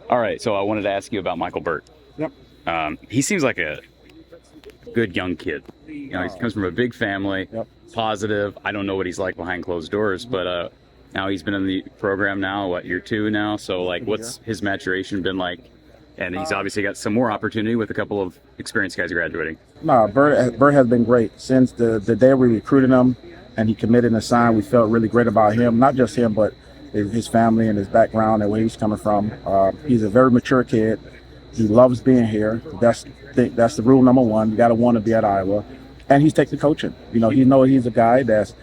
All right, so I wanted to ask you about Michael Burt. Yep. He seems like a good young kid. He comes from a big family, Yep. positive. I don't know what he's like behind closed doors, but now he's been in the program now, year two now? So, like, what's his maturation been like? And he's obviously got some more opportunity with a couple of experienced guys graduating. No, Burt has been great since the day we recruited him and he committed and signed. We felt really great about him, not just him, but his family and his background and where he's coming from. He's a very mature kid. He loves being here. That's the rule number one. You got to want to be at Iowa, and he's taking coaching. He's a guy that's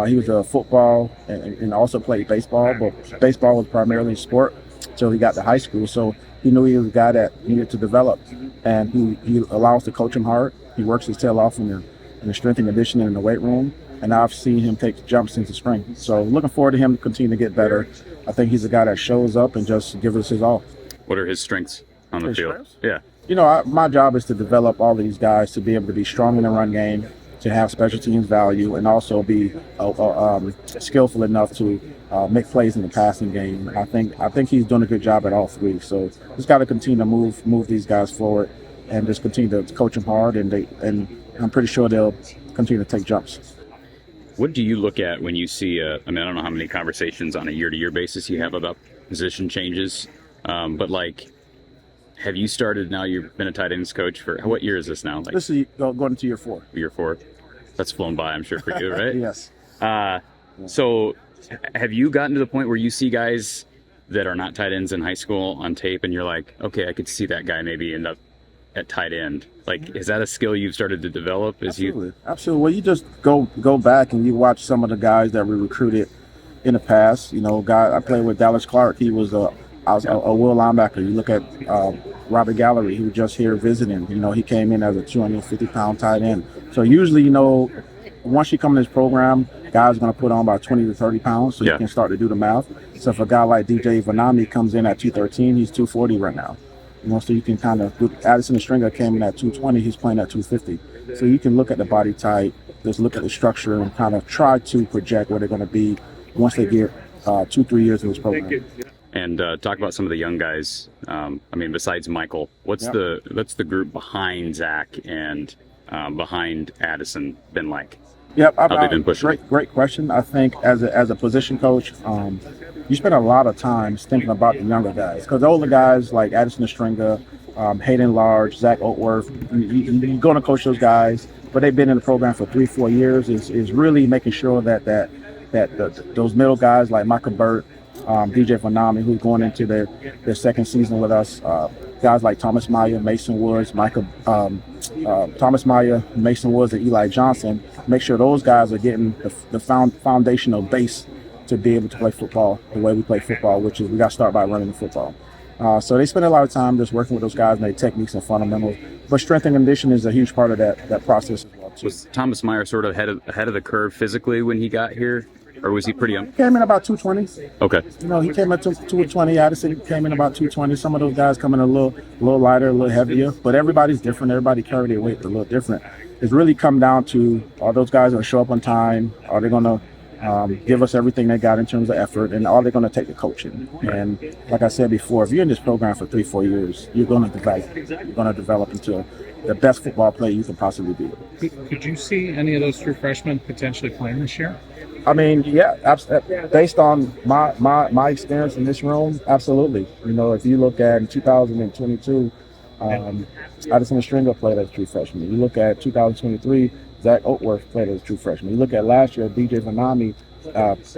he was a football and also played baseball, but baseball was primarily sport until he got to high school. So he knew he was a guy that needed to develop, and he allows to coach him hard. He works his tail off in the strength and conditioning in the weight room, and I've seen him take jumps since the spring. So looking forward to him to continue to get better. I think he's a guy that shows up and just gives us his all. What are his strengths on the field? Strengths? Yeah. My job is to develop all of these guys to be able to be strong in the run game, to have special teams value, and also be skillful enough to make plays in the passing game. I think he's doing a good job at all three. So just got to continue to move these guys forward, and just continue to coach them hard, and I'm pretty sure they'll continue to take jumps. What do you look at when you see, I don't know how many conversations on a year-to-year basis you have about position changes, but like, have you started now? You've been a tight ends coach for, what year is this now? Like, This is going into year 4. Year 4? That's flown by, I'm sure, for you, right? Yes. So have you gotten to the point where you see guys that are not tight ends in high school on tape and you're like, okay, I could see that guy maybe end up at tight end? Like, is that a skill you've started to develop? Absolutely. Well, you just go back and you watch some of the guys that we recruited in the past. I played with Dallas Clark. He was a will linebacker. You look at Robert Gallery, he was just here visiting. He came in as a 250-pound tight end. So usually, once you come in this program, guys are going to put on about 20 to 30 pounds, so you can start to do the math. So if a guy like DJ Vanami comes in at 213, he's 240 right now. So you can kind of, Addison Stringer came in at 220, he's playing at 250. So you can look at the body type, just look at the structure, and kind of try to project where they're going to be once they get 2-3 years in this program. And talk about some of the young guys. Besides Michael, what's the group behind Zach and behind Addison been like? Yep, how they been pushing? Great question. I think as a position coach, you spend a lot of time thinking about the younger guys, because the older guys like Addison Stringer, Hayden Large, Zach Oatworth, you're going to coach those guys, but they've been in the program for 3-4 years. Is really making sure that those middle guys like Michael Burt, DJ Vanami, who's going into their second season with us, guys like Thomas Meyer, Mason Woods, Thomas Meyer, Mason Woods, and Eli Johnson, make sure those guys are getting the foundational base to be able to play football the way we play football, which is we got to start by running the football. So they spend a lot of time just working with those guys and their techniques and fundamentals. But strength and conditioning is a huge part of that process as well, too. Was Thomas Meyer sort of ahead of the curve physically when he got here? Or was he pretty He came in about 220. Okay. He came in 220. Addison came in about 220. Some of those guys come in a little lighter, a little heavier. But everybody's different. Everybody carry their weight a little different. It's really come down to, are those guys going to show up on time? Are they going to give us everything they got in terms of effort? And are they going to take the coaching? And like I said before, if you're in this program for 3-4 years, you're going to develop. You're going to develop into the best football player you can possibly be. Could you see any of those true freshmen potentially playing this year? Based on my experience in this room, absolutely. If you look at in 2022, Addison Stringer played as a true freshman. You look at 2023, Zach Oatworth played as a true freshman. You look at last year, DJ Vanami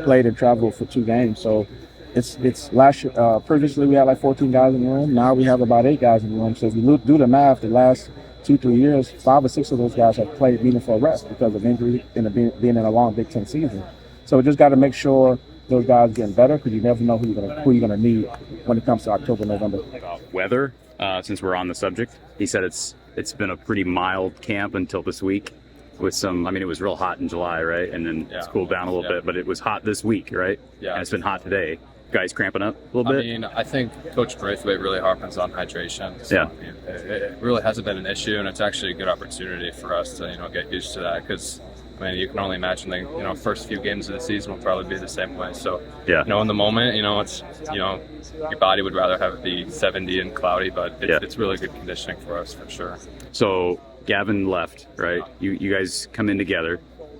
played and traveled for 2 games. So it's last year. Previously, we had like 14 guys in the room. Now we have about 8 guys in the room. So if you do the math, the last 2-3 years, 5 or 6 of those guys have played meaningful reps because of injury and being in a long Big Ten season. So we just got to make sure those guys are getting better, because you never know who you're gonna need when it comes to October, November. Weather, since we're on the subject, he said it's been a pretty mild camp until this week. With some, it was real hot in July, right? And then it's cooled down a little bit, but it was hot this week, right? Yeah. And it's been hot today. Guys cramping up a little bit? I think Coach Braithwaite really harpens on hydration. So, it really hasn't been an issue, and it's actually a good opportunity for us to, get used to that, because I mean, you can only imagine the first few games of the season will probably be the same way. So Yeah. in the moment, it's your body would rather have it be 70 and cloudy, but it's really good conditioning for us for sure. So Gavin left, right? You guys come in together.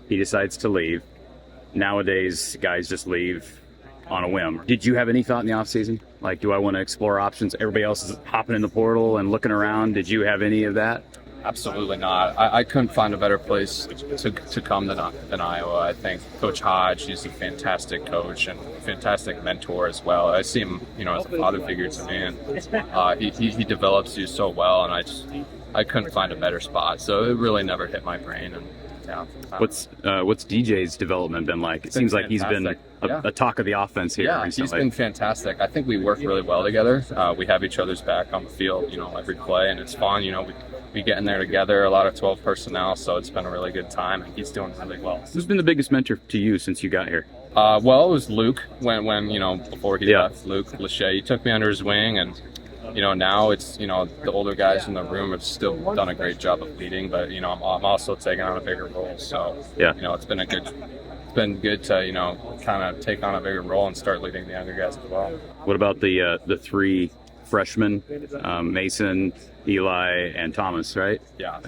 He decides to leave. Nowadays, guys just leave on a whim. Did you have any thought in the offseason? Like, do I want to explore options? Everybody else is hopping in the portal and looking around. Did you have any of that? Absolutely not. I couldn't find a better place to come than Iowa. I think Coach Hodge, he's a fantastic coach and fantastic mentor as well. I see him, as a father figure to me, and he develops you so well. And I couldn't find a better spot. So it really never hit my brain. And yeah. What's DJ's development been like? It seems like he's been a talk of the offense here recently. He's been fantastic. I think we work really well together. We have each other's back on the field, every play, and it's fun. We get in there together, a lot of 12 personnel, so it's been a really good time, and he's doing really well. Who's been the biggest mentor to you since you got here? Well, it was Luke when before he left. Luke Lachey, he took me under his wing, and now it's the older guys in the room have still done a great job of leading, but I'm also taking on a bigger role. So it's been good to kind of take on a bigger role and start leading the younger guys as well. What about the three freshmen, Mason, Eli, and Thomas, right? Yeah.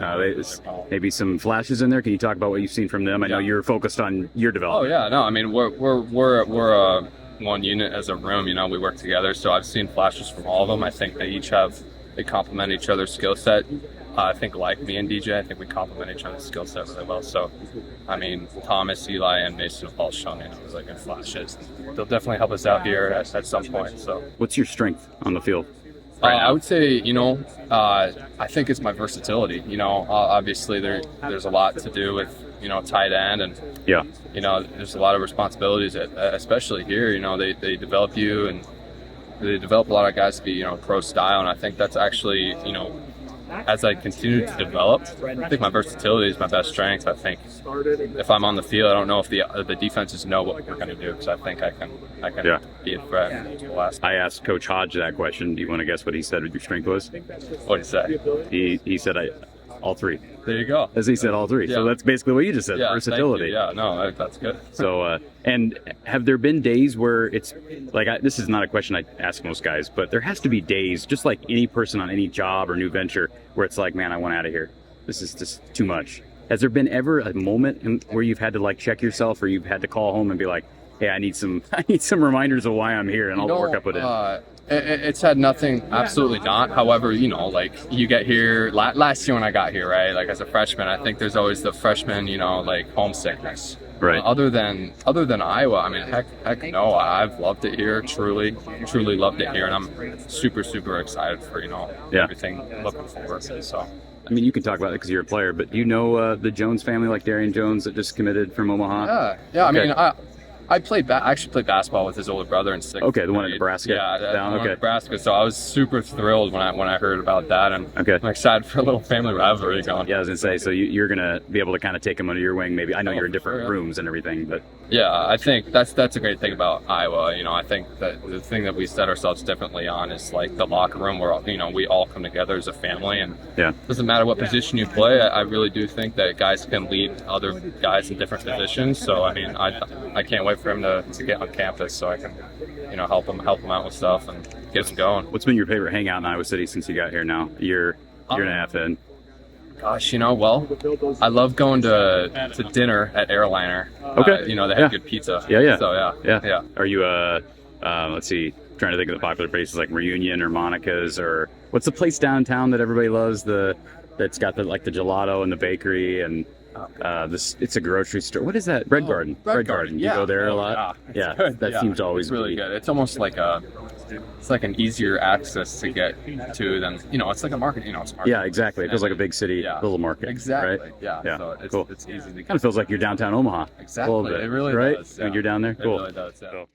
Maybe some flashes in there. Can you talk about what you've seen from them? I know you're focused on your development. Oh yeah, no, I mean we're one unit as a room. We work together. So I've seen flashes from all of them. I think they complement each other's skill set. I think like me and DJ, I think we complement each other's skill set really well. So, I mean, Thomas, Eli, and Mason have all shown really good flashes. They'll definitely help us out here at some point. So, what's your strength on the field? I would say, I think it's my versatility. Obviously there's a lot to do with, tight end, and there's a lot of responsibilities, especially here. They develop you, and they develop a lot of guys to be, pro style, and I think that's actually, as I continue to develop, I think my versatility is my best strength. I think if I'm on the field, I don't know if the defenses know what we're going to do, because I think I can be a threat. I asked Coach Hodge that question. Do you want to guess what he said your strength was? What did he say? He said all three. There you go. As he said, all three. Yeah. So that's basically what you just said, versatility. Yeah, no, that's good. So, and have there been days where it's like, this is not a question I ask most guys, but there has to be days, just like any person on any job or new venture, where it's like, man, I want out of here. This is just too much. Has there been ever a moment where you've had to check yourself, or you've had to call home and be like, hey, I need some reminders of why I'm here, and I'll work up with it? It's had nothing, absolutely not. However, you get here, last year when I got here, right, as a freshman, I think there's always the freshman, homesickness. Right. Other than Iowa, I mean, heck no, I've loved it here, truly loved it here, and I'm super, super excited for, everything, looking forward to it, so. I mean, you can talk about it because you're a player, but do you know the Jones family, like Darian Jones that just committed from Omaha? Yeah, Okay. I mean, I actually played basketball with his older brother in sixth. Okay, the one in grade. Nebraska. Yeah, the down. one in Okay. Nebraska. So I was super thrilled when I heard about that, and Okay. I'm excited for a little family rivalry going. Yeah, I was gonna say. So you're gonna be able to kind of take them under your wing. Maybe I know you're in different sure, yeah. rooms and everything, but Yeah, I think that's a great thing about Iowa. I think that the thing that we set ourselves differently on is the locker room where we all come together as a family, and it doesn't matter what position you play. I really do think that guys can lead other guys in different positions. So I mean, I can't wait for him to get on campus so I can help him out with stuff and get him going. What's been your favorite hangout in Iowa City since you got here now? Year and a half in. Gosh, well, I love going to dinner at Airliner. Okay. They have good pizza. Yeah. So yeah. Are you let's see, trying to think of the popular places like Reunion or Monica's, or what's the place downtown that everybody loves? That's got the gelato and the bakery and it's a grocery store. What is that? Bread Garden. Bread Garden. You go there a lot. Yeah. Yeah. That seems to always it's really be good. It's almost like an easier access to get to than it's like a market. It's a market. Yeah, exactly. It feels like a big city, little market. Exactly. Right? Yeah. So Cool. It's easy to get. Kind of feels like you're downtown Omaha. Exactly. A little bit, It really right? does. When you're down there. It Cool. really does. Yeah. Cool.